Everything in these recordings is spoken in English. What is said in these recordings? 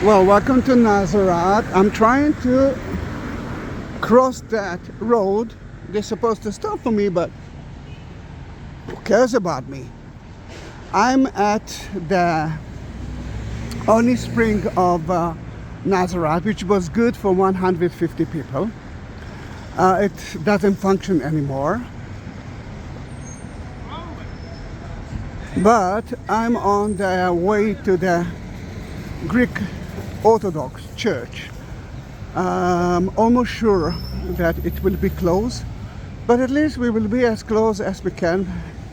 Well, welcome to Nazareth. I'm trying to cross that road. They're supposed to stop for me, but who cares about me? I'm at the only spring of Nazareth, which was good for 150 people. It doesn't function anymore. But I'm on the way to the Greek Orthodox Church. I'm almost sure that it will be closed, but at least we will be as close as we can.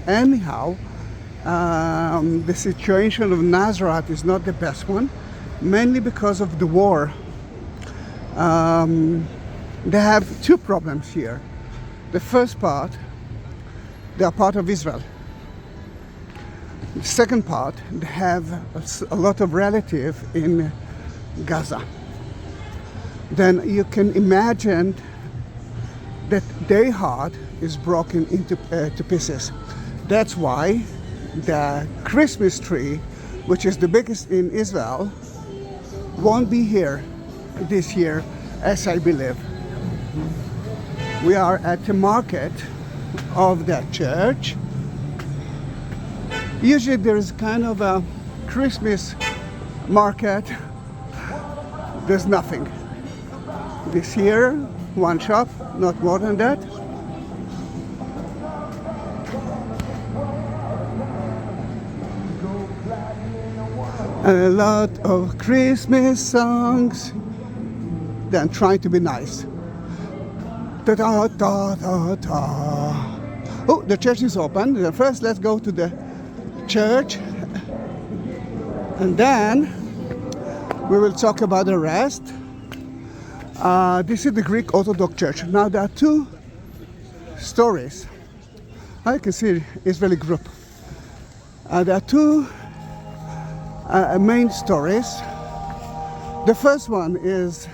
Anyhow, the situation of Nazareth is not the best one, mainly because of the war. They have two problems here. The first part, they are part of Israel. The second part, they have a lot of relatives in Gaza. Then you can imagine that their heart is broken into to pieces. That's why the Christmas tree, which is the biggest in Israel, won't be here this year, as I believe. We are at the market of that church. Usually there is kind of a Christmas market. There's nothing. This year, one shop, not more than that. And a lot of Christmas songs. Then trying to be nice. Da da da da da. Oh, the church is open. First, let's go to the church, and then we will talk about the rest. This is the Greek Orthodox Church. Now there are two stories. I can see Israeli group. There are two main stories. The first one is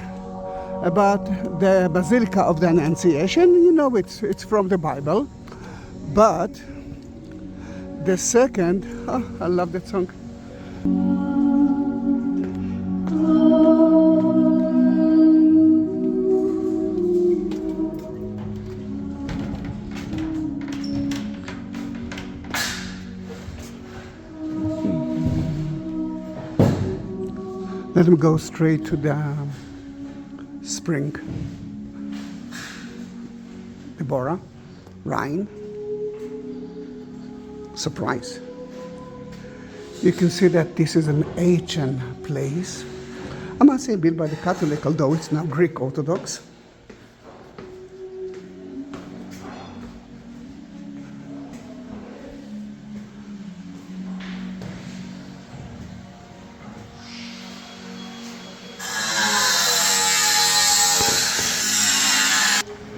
about the Basilica of the Annunciation. You know, it's from the Bible, but the second, oh, I love that song. Let me go straight to the spring. Deborah, Rhine. Surprise. You can see that this is an ancient place. I must say built by the Catholic, although it's now Greek Orthodox.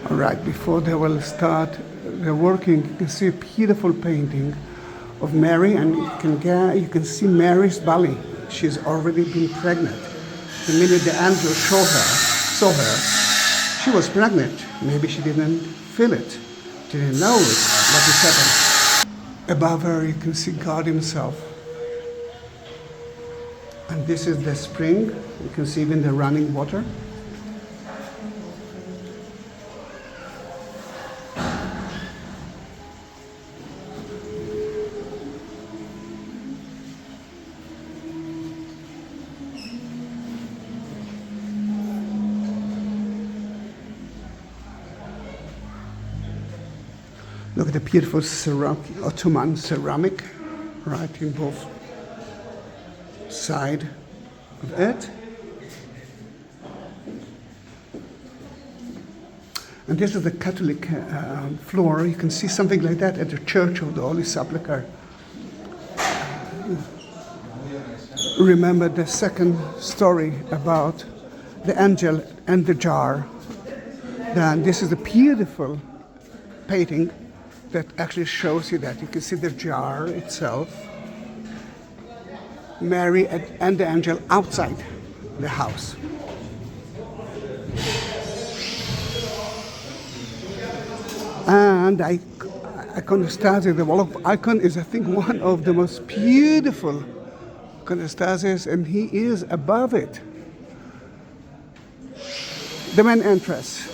All right, before they will start the working, you can see a beautiful painting of Mary, and you can see Mary's belly. She's already been pregnant. The minute the angel saw her, she was pregnant. Maybe she didn't feel it, didn't know it, what is happening. Above her, you can see God Himself. And this is the spring. You can see even the running water. Look at the beautiful Ottoman ceramic right in both sides of it. And this is the Catholic floor. You can see something like that at the Church of the Holy Sepulchre. Remember the second story about the angel and the jar. Then this is a beautiful painting that actually shows you that. You can see the jar itself, Mary and the angel outside the house. And iconostase, the wall of icon, is I think one of the most beautiful iconostasis, and he is above it. The main entrance.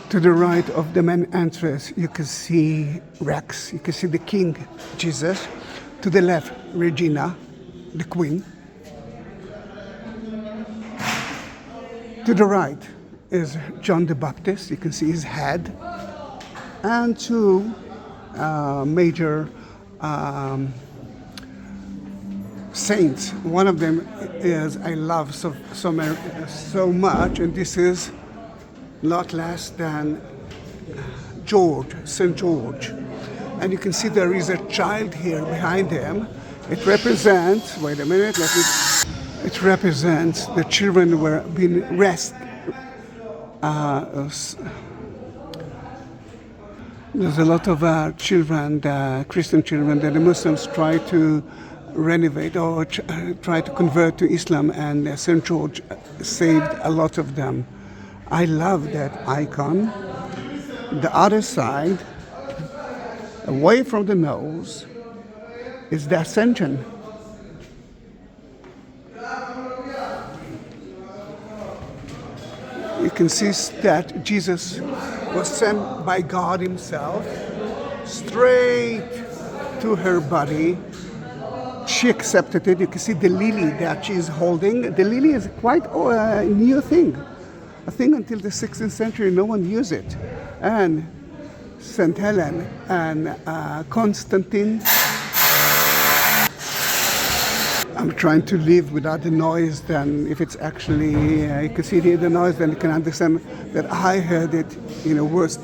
To the right of the main entrance, you can see Rex. You can see the King Jesus. To the left, Regina, the Queen. To the right is John the Baptist. You can see his head. And two major saints. One of them is I love so much, and this is not less than George, St. George. And you can see there is a child here behind him. It represents, wait a minute, it represents the children who were being rescued. There's a lot of children, Christian children, that the Muslims try to renovate or try to convert to Islam, and St. George saved a lot of them. I love that icon. The other side, away from the nose, is the Ascension. You can see that Jesus was sent by God himself straight to her body. She accepted it. You can see the lily that she is holding. The lily is quite a new thing. I think until the 16th century no one used it. And St. Helen and Constantine. I'm trying to live without the noise. Then if it's actually, you can see the noise, then you can understand that I heard it in a worst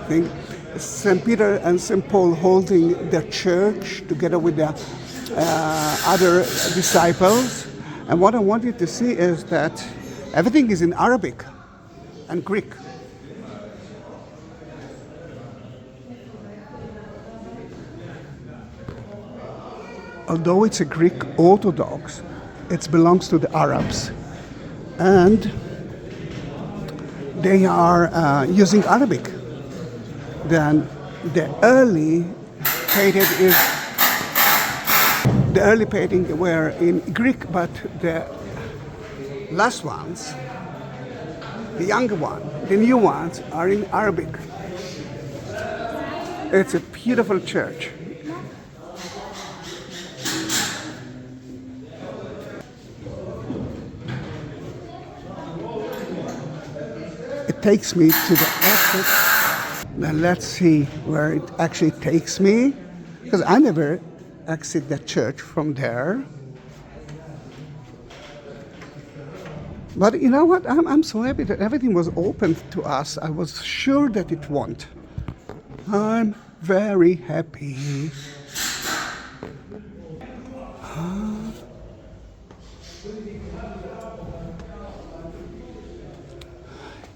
thing. St. Peter and St. Paul holding the church together with the other disciples. And what I want you to see is that everything is in Arabic and Greek. Although it's a Greek Orthodox, it belongs to the Arabs. And they are using Arabic. Then the early painting were in Greek, but the last ones, the younger one, the new ones, are in Arabic. It's a beautiful church. It takes me to the exit. Now let's see where it actually takes me, because I never exit the church from there. But you know what? I'm so happy that everything was open to us. I was sure that it won't. I'm very happy.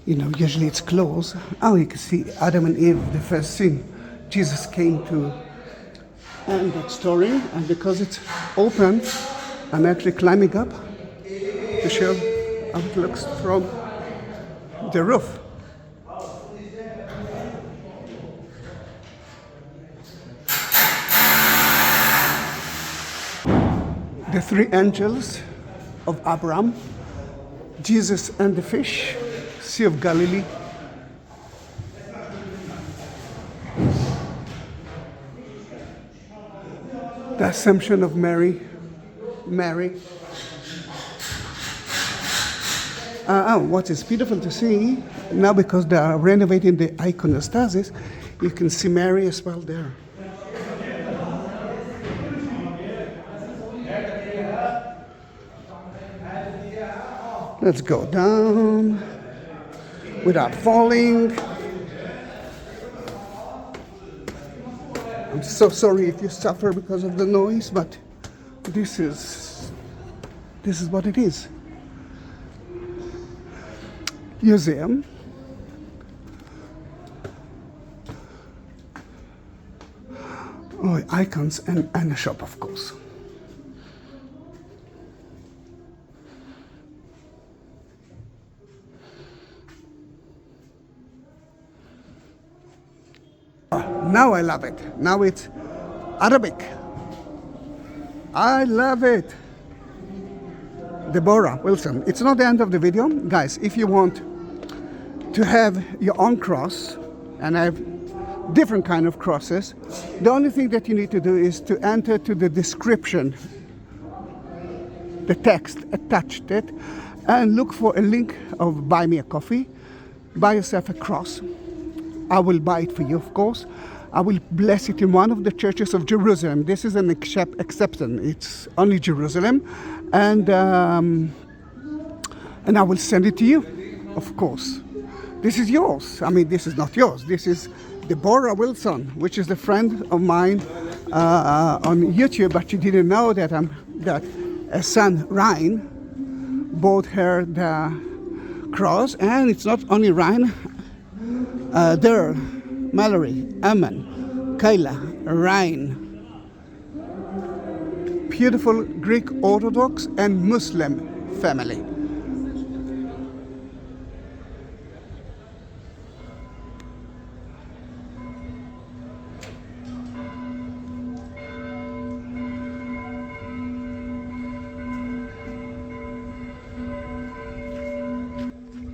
You know, usually it's closed. Oh, you can see Adam and Eve, the first sin. Jesus came to end that story, and because it's open, I'm actually climbing up to show how it looks from the roof. The three angels of Abraham, Jesus and the fish, Sea of Galilee. The Assumption of Mary. What is beautiful to see, now because they are renovating the iconostasis, you can see Mary as well there. Let's go down without falling. I'm so sorry if you suffer because of the noise, but this is what it is. Museum. Oh, icons and a shop, of course. Now I love it. Now it's Arabic. I love it. Deborah Wilson. It's not the end of the video. Guys, if you want to have your own cross, and I have different kind of crosses, the only thing that you need to do is to enter to the description, the text attached it, and look for a link of buy me a coffee, buy yourself a cross. I will buy it for you, of course. I will bless it in one of the churches of Jerusalem. This is an exception. It's only Jerusalem. And I will send it to you, of course. This is yours. I mean, this is not yours. This is Deborah Wilson, which is a friend of mine on YouTube, but she didn't know that a son, Ryan, bought her the cross. And it's not only Ryan. There, Mallory, Aman, Kayla, Ryan. Beautiful Greek Orthodox and Muslim family.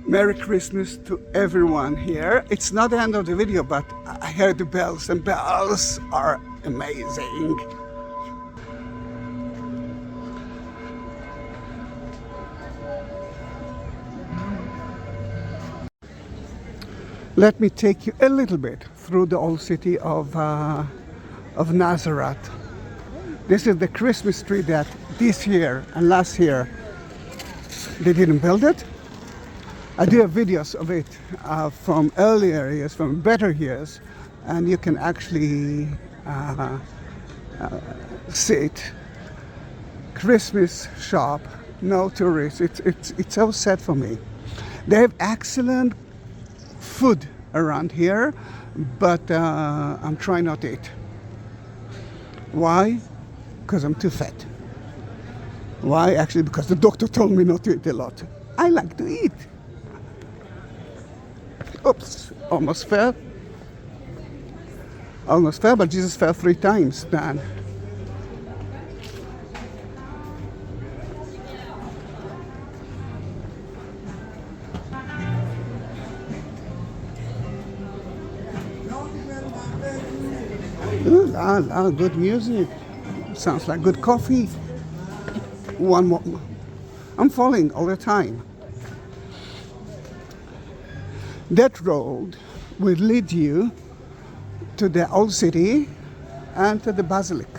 Merry Christmas to everyone here. It's not the end of the video, but I heard the bells, and bells are amazing. Let me take you a little bit through the old city of Nazareth. This is the Christmas tree that this year and last year they didn't build it. I do have videos of it from earlier years, from better years, and you can actually see it. Christmas shop, no tourists. It's so sad for me. They have excellent food around here, but I'm trying not to eat. Why? Because I'm too fat. Why? Actually, because the doctor told me not to eat a lot. I like to eat. Oops, almost fell. Almost fell, but Jesus fell 3 times then. Ooh la la, good music. Sounds like good coffee. One more. I'm falling all the time. That road will lead you to the old city and to the basilic.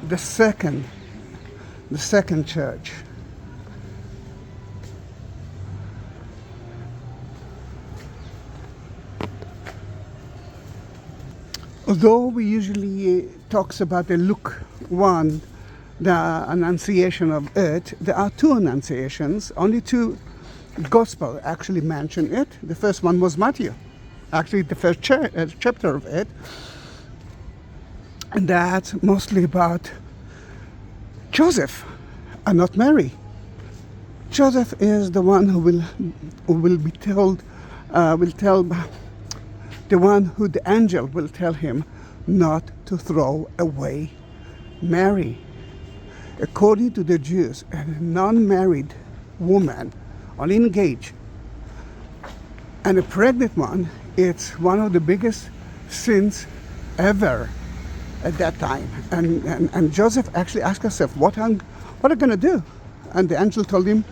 The second church. Although we usually talks about the Luke 1, the Annunciation of it, there are 2 Annunciations, only 2 Gospel actually mention it. The first one was Matthew, actually the first chapter of it, and that's mostly about Joseph and not Mary. Joseph is the one who will be told, will tell the one who the angel will tell him not to throw away Mary. According to the Jews, a non-married woman, only engaged, and a pregnant one, it's one of the biggest sins ever at that time. And Joseph actually asked himself, what am I going to do? And the angel told him,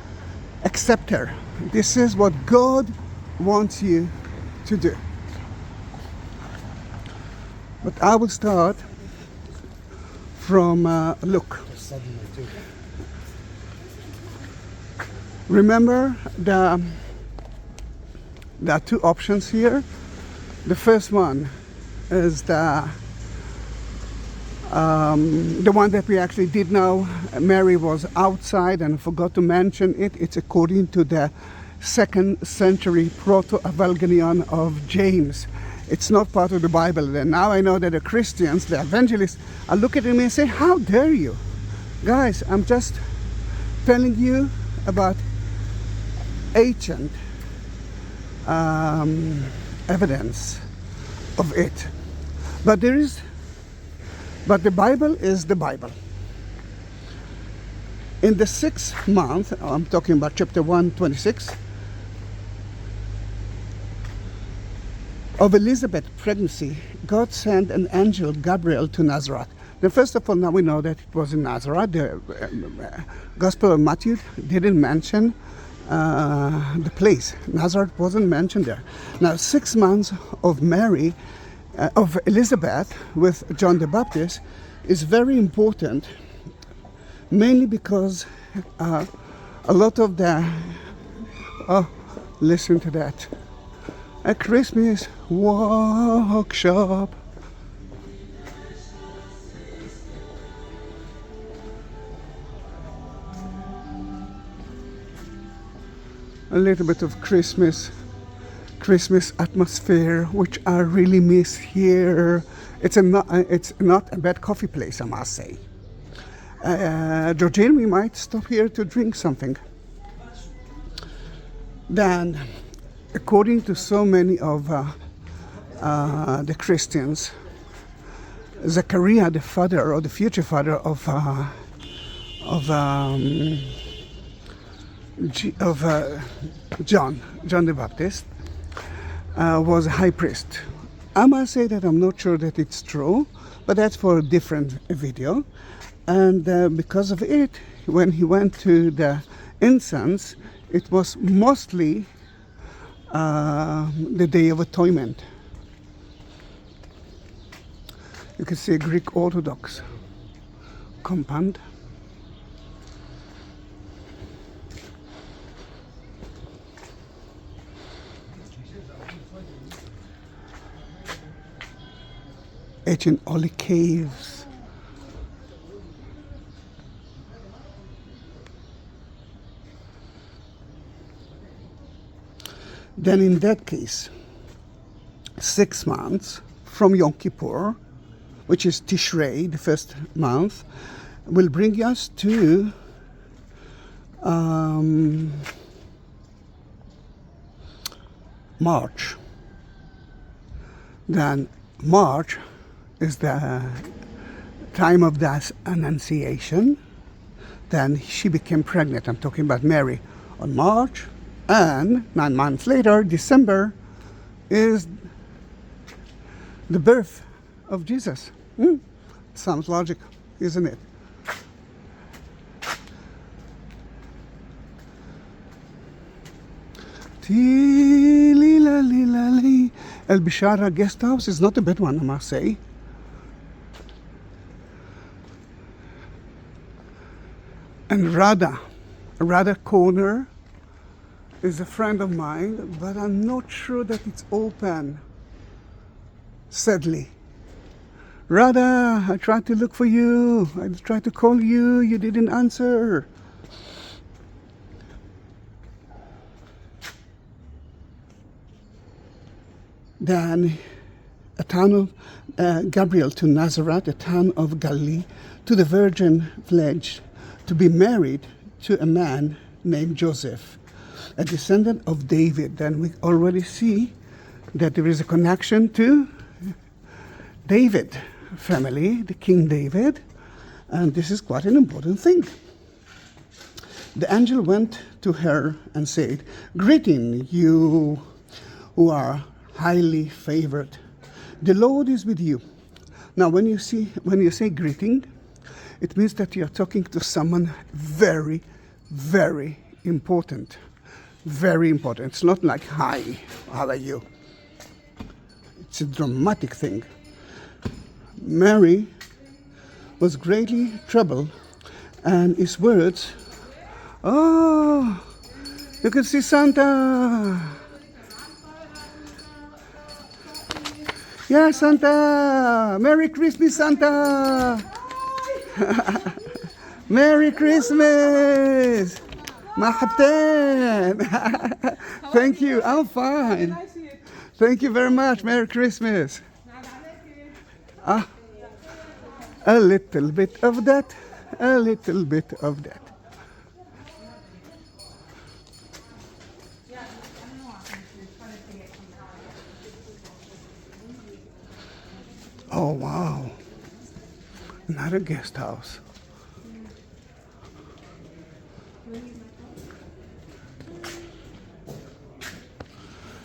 accept her. This is what God wants you to do. But I will start from Luke. Remember, there are 2 options here. The first one is the one that we actually did know. Mary was outside and forgot to mention it. It's according to the 2nd century Proto-Evangelion of James. It's not part of the Bible. And now I know that the Christians, the evangelists, are looking at me and say, how dare you? Guys, I'm just telling you about ancient evidence of it. But there is But the Bible is the Bible. In the 6th month, I'm talking about chapter 126, of Elizabeth's pregnancy, God sent an angel Gabriel to Nazareth. Now, first of all, now we know that it was in Nazareth. The Gospel of Matthew didn't mention the place. Nazareth wasn't mentioned there. Now, 6 months of Mary, of Elizabeth with John the Baptist is very important, mainly because a lot of the, listen to that, a Christmas workshop. A little bit of Christmas atmosphere, which I really miss here. It's not a bad coffee place, I must say. Georgine, we might stop here to drink something. Then, according to so many of the Christians, Zechariah, the father or the future father of John the Baptist, was a high priest. I must say that I'm not sure that it's true, but that's for a different video. And because of it, when he went to the incense, it was mostly the Day of Atonement. You can see a Greek Orthodox compound. Ancient Oli caves. Then in that case, 6 months from Yom Kippur, which is Tishrei, the first month, will bring us to March. Then March is the time of the Annunciation. Then she became pregnant. I'm talking about Mary on March. And 9 months later, December, is the birth of Jesus. Sounds logical, isn't it? El Bishara guest house is not a bad one, I must say. And Rada Corner is a friend of mine, but I'm not sure that it's open, sadly. Rada, I tried to look for you. I tried to call you. You didn't answer. Then a town of Gabriel to Nazareth, a town of Galilee, to the Virgin pledged to be married to a man named Joseph, a descendant of David. Then we already see that there is a connection to David family, the King David, and this is quite an important thing. The angel went to her and said, "Greeting, you who are highly favored. The Lord is with you." Now, when you say greeting, it means that you're talking to someone very, very important. Very important. It's not like, "Hi, how are you?" It's a dramatic thing. Mary was greatly troubled, and his words, "Oh, you can see Santa." Yeah, Santa! Merry Christmas, Santa! Merry Christmas! Mahatan! Thank you, I'm fine. Thank you very much. Merry Christmas. A little bit of that, a little bit of that. Oh, wow. Not a guest house.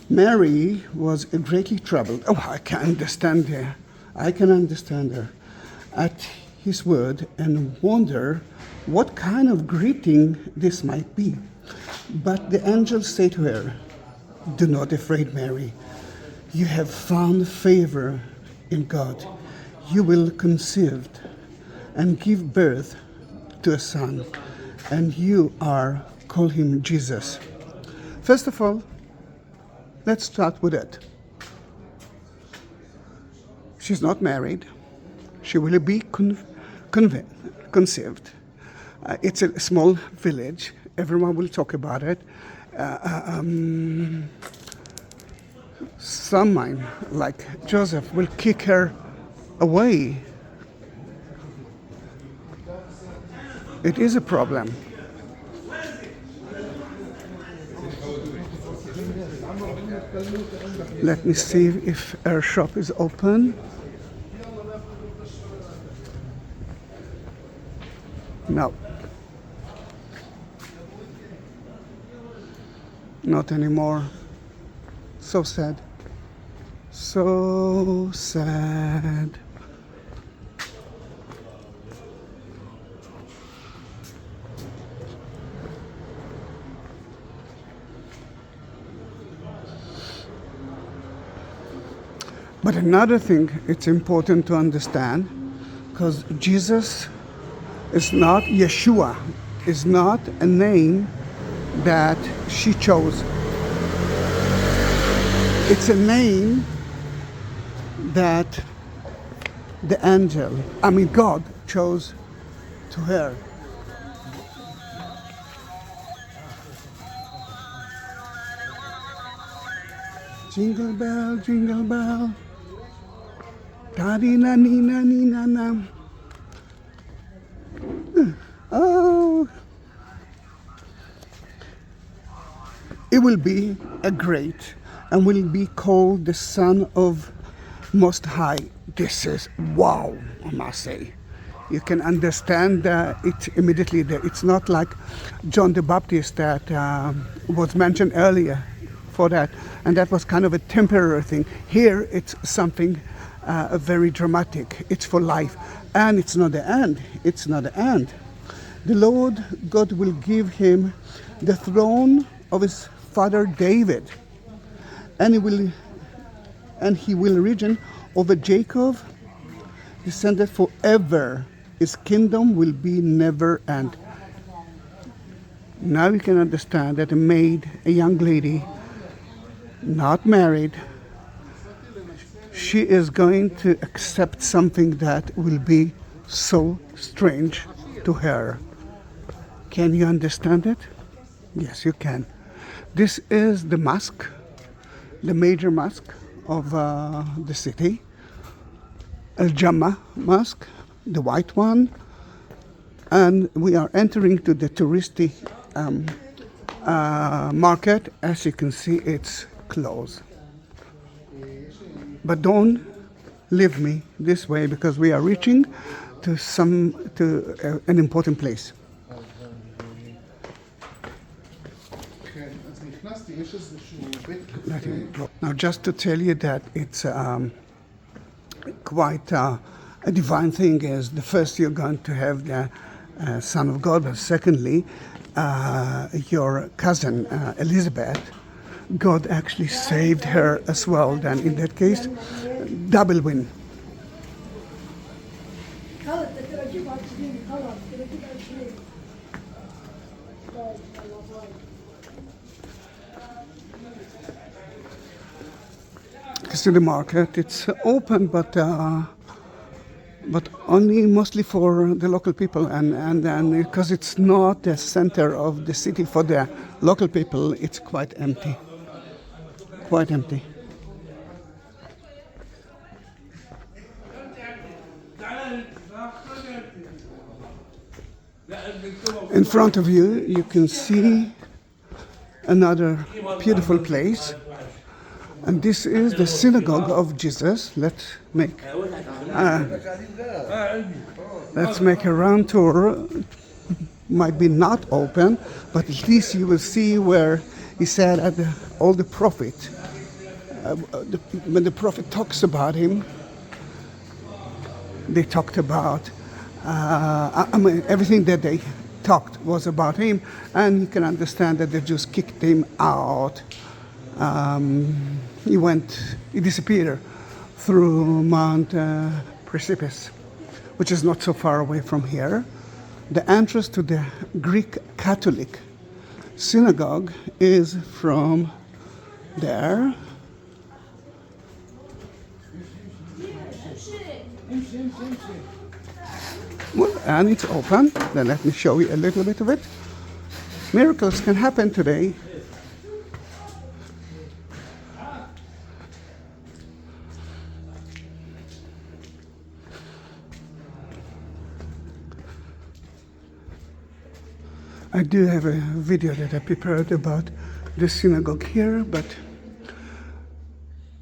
Mary was greatly troubled. Oh, I can understand her. I can understand her at his word and wonder what kind of greeting this might be. But the angel said to her, "Do not afraid, Mary. You have found favor in God. You will conceive and give birth to a son, and you are call him Jesus." First of all, let's start with it. She's not married. She will be conceived. It's a small village. Everyone will talk about it. Someone like Joseph will kick her away. It is a problem. Let me see if her shop is open. No. Not anymore. So sad. So sad. But another thing it's important to understand, because Jesus is not, Yeshua is not a name that she chose. It's a name that God chose to her. Jingle bell, jingle bell. Da-dee-na-nee-na-nee-na-na. Oh. It will be a great and will be called the Son of Most High. This is wow, I must say. You can understand it immediately. It's not like John the Baptist that was mentioned earlier for that. And that was kind of a temporary thing. Here it's something very dramatic. It's for life. And it's not the end. It's not the end. The Lord God will give him the throne of his father David. And he will reign over Jacob, descended forever. His kingdom will be never end. Now you can understand that a young lady, not married, she is going to accept something that will be so strange to her. Can you understand it? Yes, you can. This is the mosque, the major mosque of the city, Al-Jama Mosque, the white one, and we are entering to the touristy market. As you can see, it's closed. But don't leave me this way because we are reaching to an important place. Now, just to tell you that it's quite a divine thing, is the first you're going to have the Son of God, but secondly, your cousin Elizabeth, God actually saved her as well. Then in that case, double win. To the market, it's open, but only mostly for the local people, and because it's not the center of the city for the local people, it's quite empty. Quite empty. In front of you, you can see another beautiful place. And this is the synagogue of Jesus. Let's make. Let's make a round tour. Might be not open, but at least you will see where he said at all the prophet, when the prophet talks about him, they talked about, everything that they talked was about him, and you can understand that the Jews kicked him out. He disappeared through Mount Precipice, which is not so far away from here. The entrance to the Greek Catholic synagogue is from there. Well, and it's open. Then let me show you a little bit of it. Miracles can happen today. I do have a video that I prepared about the synagogue here, but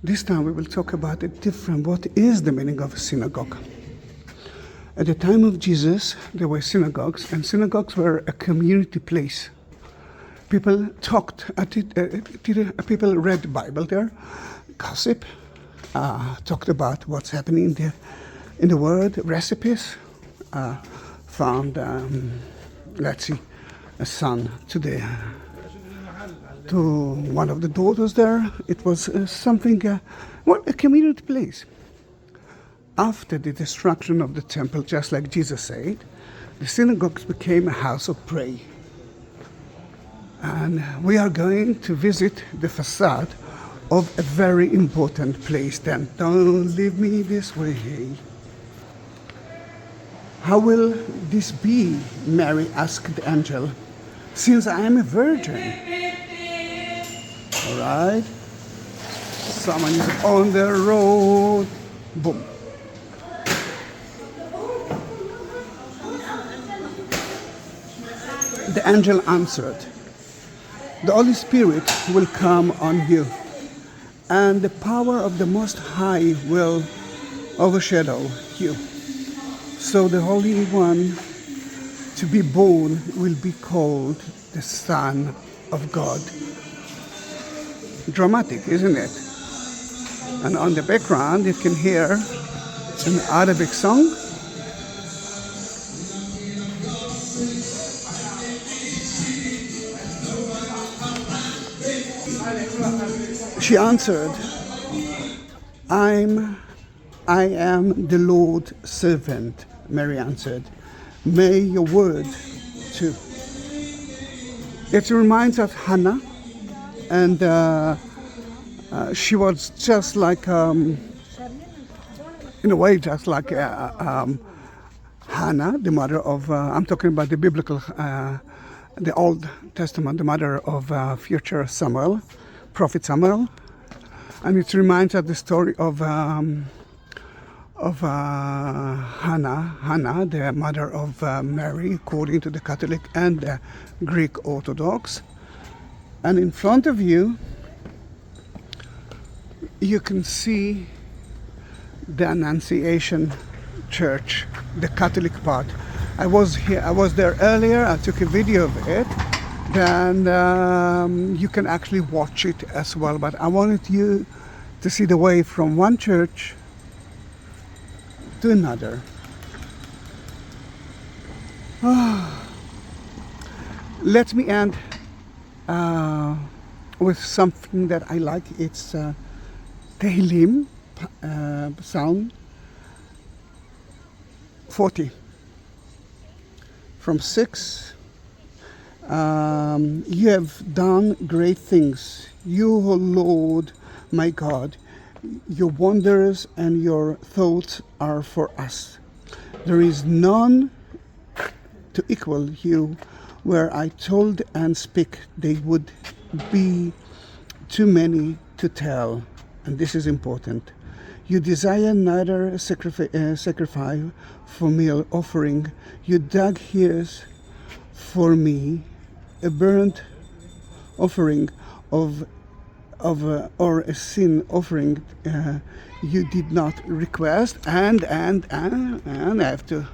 this time we will talk about what is the meaning of a synagogue. At the time of Jesus, there were synagogues, and synagogues were a community place. People talked, people read the Bible there, gossip, talked about what's happening in the world, recipes, found, a son to one of the daughters there. It was a community place. After the destruction of the temple, just like Jesus said, the synagogues became a house of prayer. And we are going to visit the facade of a very important place then. Don't leave me this way. How will this be? Mary asked the angel, since I am a virgin. All right. Someone is on the road. Boom. The angel answered, the Holy Spirit will come on you, and the power of the Most High will overshadow you. So the Holy One to be born will be called the Son of God. Dramatic, isn't it? And on the background you can hear an Arabic song. She answered, I am the Lord's servant. Mary answered, may your word too. It reminds us of Hannah, and she was just like, in a way, just like Hannah, the mother of, I'm talking about the biblical, the Old Testament, the mother of future Samuel, Prophet Samuel. And it reminds us the story of Hannah, the mother of Mary, according to the Catholic and the Greek Orthodox. And in front of you, you can see the Annunciation Church, the Catholic part. I was there earlier. I took a video of it. Then you can actually watch it as well. But I wanted you to see the way from one church to another. Let me end with something that I like. It's Tehillim, Psalm 40 from 6. You have done great things, you, O Lord, my God. Your wonders and your thoughts are for us. There is none to equal you. Where I told and speak, they would be too many to tell. And this is important. You desire neither sacrifice for meal offering. You dug here for me a burnt offering or a sin offering you did not request, and I have to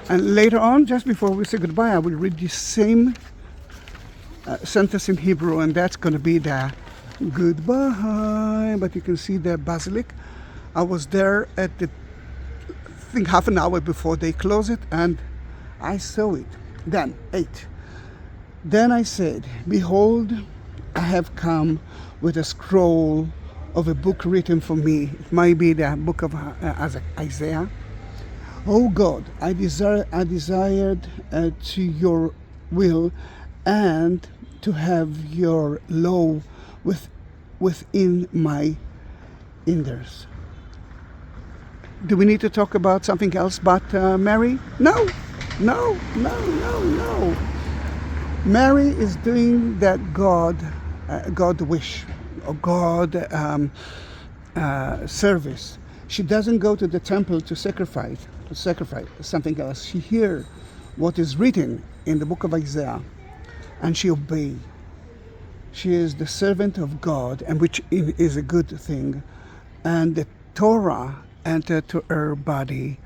And later on, just before we say goodbye, I will read the same sentence in Hebrew, and that's going to be the goodbye. But you can see the basilic. I was there at the, I think, half an hour before they close it, and I saw it. Then, 8. Then I said, behold, I have come with a scroll of a book written for me. It might be the book of Isaiah. Oh God, I desired to your will and to have your law within my ears. Do we need to talk about something else but Mary? No. Mary is doing that God wish or God service. She doesn't go to the temple to sacrifice something else. She hears what is written in the book of Isaiah, and she obeys. She is the servant of God, and which is a good thing. And the Torah entered to her body.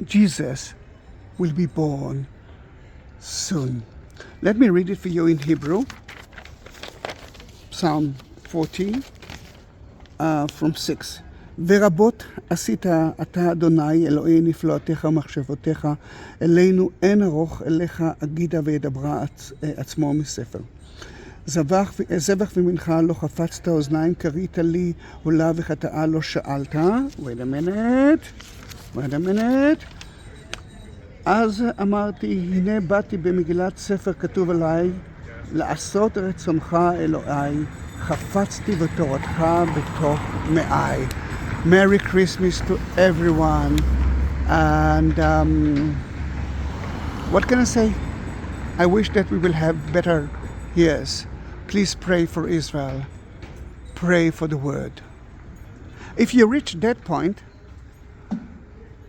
Jesus will be born soon. Let me read it for you in Hebrew. Psalm 40, from 6. ורבות עשית אתה אדוני אלוהי נפלאותיך ומחשבותיך אלינו אין ארוך אליך אגידה וידברה עצמו מספר. זבח ומנחה לא חפצת אוזניים קרית לי עולה וחטאה לא שאלת. Wait a minute. אז אמרתי, הנה באתי במגילת ספר כתוב עליי, לעשות רצונך אלוהי, חפצתי בתורתך בתוך מעי. Merry Christmas to everyone. And what can I say? I wish that we will have better years. Please pray for Israel. Pray for the word. If you reach that point,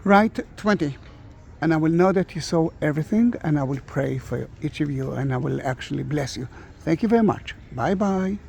write 20. And I will know that you saw everything, and I will pray for each of you, and I will actually bless you. Thank you very much. Bye-bye.